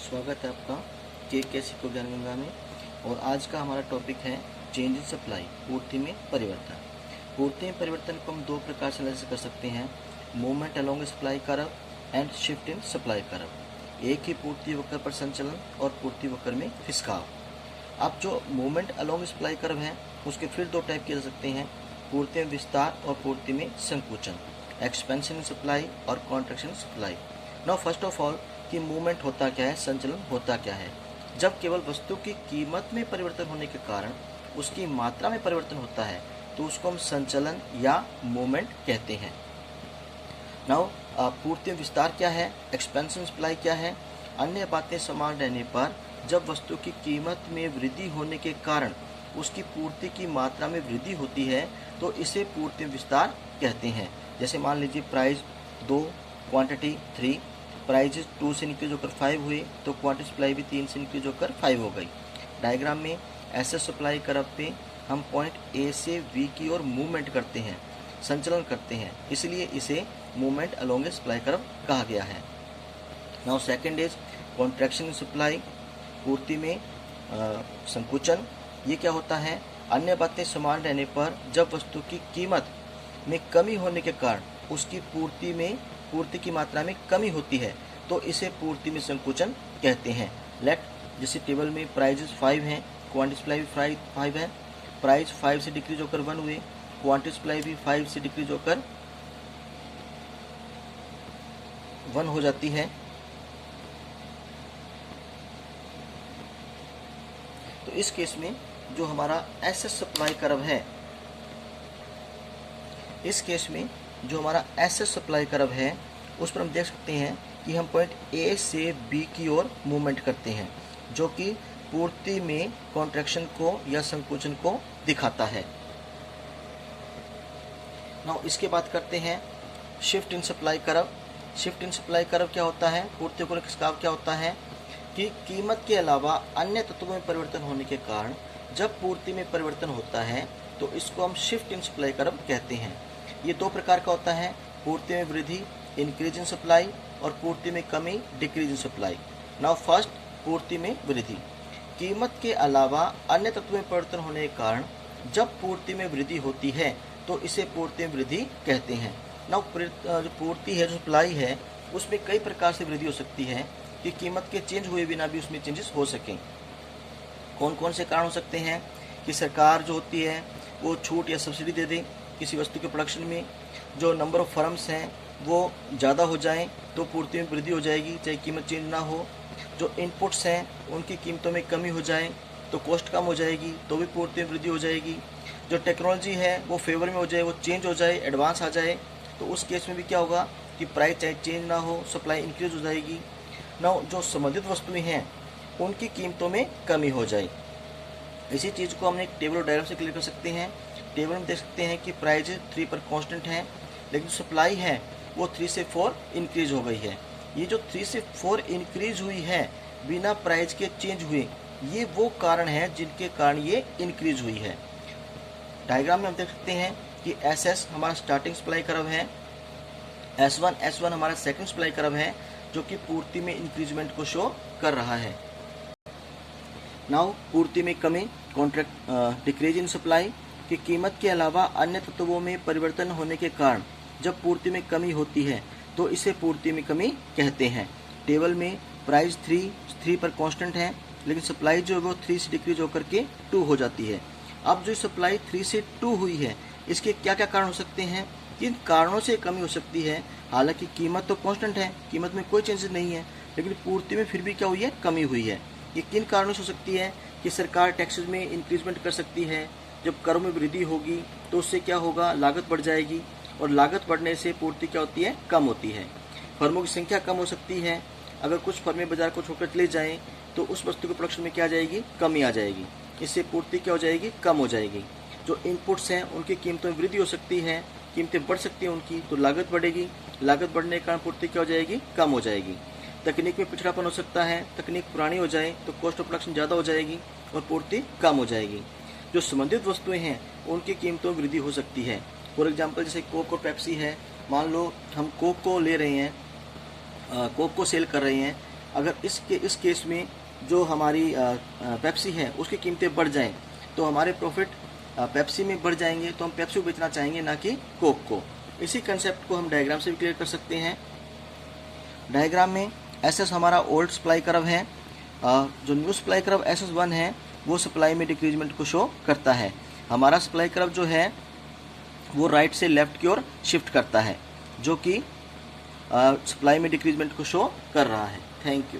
स्वागत है आपका के सिको ज्ञान गंगा में। और आज का हमारा टॉपिक है चेंज इन सप्लाई, पूर्ति में परिवर्तन। पूर्ति में परिवर्तन को हम दो प्रकार से एनालिसिस कर सकते हैं, movement along supply curve and shift in supply curve. एक ही पूर्ति वक्र पर संचलन और पूर्ति वक्र में खिसकाव। अब जो मूवमेंट अलोंग सप्लाई कर्व है उसके फिर दो टाइप किए जा सकते हैं, पूर्ति में विस्तार और पूर्ति में संकुचन, एक्सपेंशन इन सप्लाई और contraction supply. Now first of all कि मूवमेंट होता क्या है, संचलन होता क्या है। जब केवल वस्तु की कीमत में परिवर्तन होने के कारण उसकी मात्रा में परिवर्तन होता है तो उसको हम संचलन या मूवमेंट कहते हैं। नाउ पूर्ति में विस्तार क्या है, एक्सपेंशन सप्लाई क्या है। अन्य बातें समान रहने पर जब वस्तु की कीमत में वृद्धि होने के कारण उसकी पूर्ति की मात्रा में वृद्धि होती है तो इसे पूर्ति में विस्तार कहते हैं। जैसे मान लीजिए प्राइस 2, क्वांटिटी 3, प्राइजेस 2 से इंक्रीज होकर 5 हुए तो क्वांटिटी सप्लाई भी 3 से इंक्रीज होकर 5 हो गई। डायग्राम में ऐसे सप्लाई कर्व पे हम पॉइंट ए से बी की ओर मूवमेंट करते हैं, संचलन करते हैं, इसलिए इसे मूवमेंट अलोंग ए सप्लाई कर्व कहा गया है। Now second is contraction in supply, पूर्ति में संकुचन। ये क्या होता है, अन्य बातें समान रहने पर जब वस्तु की कीमत में कमी होने के कारण उसकी पूर्ति की मात्रा में कमी होती है तो इसे पूर्ति में संकुचन कहते हैं। लेट जैसे टेबल में प्राइजेस 5 हैं, क्वांटिटी सप्लाई भी 5 है, प्राइस 5 से डिक्रीज होकर 1 हुए, क्वांटिटी सप्लाई भी 5 से डिक्रीज होकर 1 हो जाती है। तो इस केस में जो हमारा एसएस सप्लाई कर्व है, इस केस में जो हमारा एसएस सप्लाई कर्व है उस पर हम देख सकते हैं कि हम पॉइंट ए से बी की ओर मूवमेंट करते हैं, जो कि पूर्ति में कॉन्ट्रैक्शन को या संकुचन को दिखाता है। नाउ इसके बाद करते हैं shift in supply curve. Shift in supply curve क्या होता है, पूर्ति को खिसकाव क्या होता है कि कीमत के अलावा अन्य तत्वों में परिवर्तन होने के कारण जब पूर्ति में परिवर्तन होता है तो इसको हम शिफ्ट इन सप्लाई कर्व कहते हैं। ये दो प्रकार का होता है, पूर्ति में वृद्धि इंक्रीज इन सप्लाई और पूर्ति में कमी decrease in supply. Now first पूर्ति में वृद्धि, कीमत के अलावा अन्य तत्वों में परिवर्तन होने के कारण जब पूर्ति में वृद्धि होती है तो इसे पूर्ति में वृद्धि कहते हैं। नाउ जो पूर्ति है, जो सप्लाई है, उसमें कई प्रकार से वृद्धि हो सकती है कि कीमत के चेंज हुए बिना भी उसमें चेंजेस हो सकें। कौन कौन से कारण हो सकते हैं कि सरकार जो होती है वो छूट या सब्सिडी दे दे किसी वस्तु के प्रोडक्शन में, जो नंबर ऑफ फर्म्स हैं वो ज़्यादा हो जाएं तो पूर्ति में वृद्धि हो जाएगी चाहे कीमत चेंज ना हो। जो इनपुट्स हैं उनकी कीमतों में कमी हो जाए तो कॉस्ट कम हो जाएगी तो भी पूर्ति में वृद्धि हो जाएगी। जो टेक्नोलॉजी है वो फेवर में हो जाए, वो चेंज हो जाए, एडवांस आ जाए तो उस केस में भी क्या होगा कि प्राइस चाहे चेंज ना हो, सप्लाई इंक्रीज हो जाएगी। ना जो संबंधित वस्तुएँ हैं उनकी कीमतों में कमी हो जाए। इसी चीज़ को हमने एक टेबल और डायग्राम से क्लियर कर सकते हैं। टेबल में देख सकते हैं कि प्राइस 3 पर कांस्टेंट है, लेकिन सप्लाई है वो 3 से 4 इंक्रीज हो गई है। ये जो 3 से 4 इंक्रीज हुई है बिना प्राइस के चेंज हुए, ये वो कारण है जिनके कारण ये इंक्रीज हुई है। डायग्राम में हम देख सकते हैं कि एसएस हमारा स्टार्टिंग सप्लाई कर्व है, एस1 हमारा सेकंड सप्लाई कर्व है जो कि पूर्ति में इंक्रीजमेंट को शो कर रहा है। नाउ पूर्ति में कमी कॉन्ट्रैक्ट डिक्रीज इन सप्लाई, कि कीमत के अलावा अन्य तत्वों में परिवर्तन होने के कारण जब पूर्ति में कमी होती है तो इसे पूर्ति में कमी कहते हैं। टेबल में प्राइस 3 पर कांस्टेंट है, लेकिन सप्लाई जो है वो 3 से डिक्रीज होकर के 2 हो जाती है। अब जो सप्लाई 3 से 2 हुई है इसके क्या क्या कारण हो सकते हैं, किन कारणों से कमी हो सकती है। हालांकि कीमत तो कांस्टेंट है, कीमत में कोई चेंजेस नहीं है, लेकिन पूर्ति में फिर भी क्या हुई है, कमी हुई है। ये किन कारणों से हो सकती है कि सरकार टैक्सेस में इंक्रीजमेंट कर सकती है, जब कर में वृद्धि होगी तो उससे क्या होगा, लागत बढ़ जाएगी और लागत बढ़ने से पूर्ति क्या होती है, कम होती है। फर्मों की संख्या कम हो सकती है, अगर कुछ फर्में बाजार को छोड़कर चले जाएं तो उस वस्तु के प्रोडक्शन में क्या आ जाएगी, कमी आ जाएगी, इससे पूर्ति क्या हो जाएगी, कम हो जाएगी। जो इनपुट्स हैं उनकी कीमतों में वृद्धि हो सकती है, कीमतें बढ़ सकती हैं उनकी, तो लागत बढ़ेगी, लागत बढ़ने के कारण पूर्ति क्या हो जाएगी, कम हो जाएगी। तकनीक में पिछड़ापन हो सकता है, तकनीक पुरानी हो जाए तो कॉस्ट ऑफ प्रोडक्शन ज़्यादा हो जाएगी और पूर्ति कम हो जाएगी। जो संबंधित वस्तुएं हैं उनकी कीमतों में वृद्धि हो सकती है। फॉर एग्जांपल जैसे कोक और पेप्सी है, मान लो हम कोक को ले रहे हैं, कोक को सेल कर रहे हैं अगर इस केस में जो हमारी पेप्सी है उसकी कीमतें बढ़ जाएं तो हमारे प्रॉफिट पेप्सी में बढ़ जाएंगे, तो हम पेप्सी को बेचना चाहेंगे ना कि कोक को। इसी कंसेप्ट को हम डायग्राम से भी क्लियर कर सकते हैं। डायग्राम में SS हमारा ओल्ड सप्लाई कर्व है, जो न्यू सप्लाई कर्व SS1 है वो सप्लाई में डिक्रीजमेंट को शो करता है। हमारा सप्लाई कर्व जो है वो राइट से लेफ्ट की ओर शिफ्ट करता है, जो कि सप्लाई में डिक्रीजमेंट को शो कर रहा है। Thank you.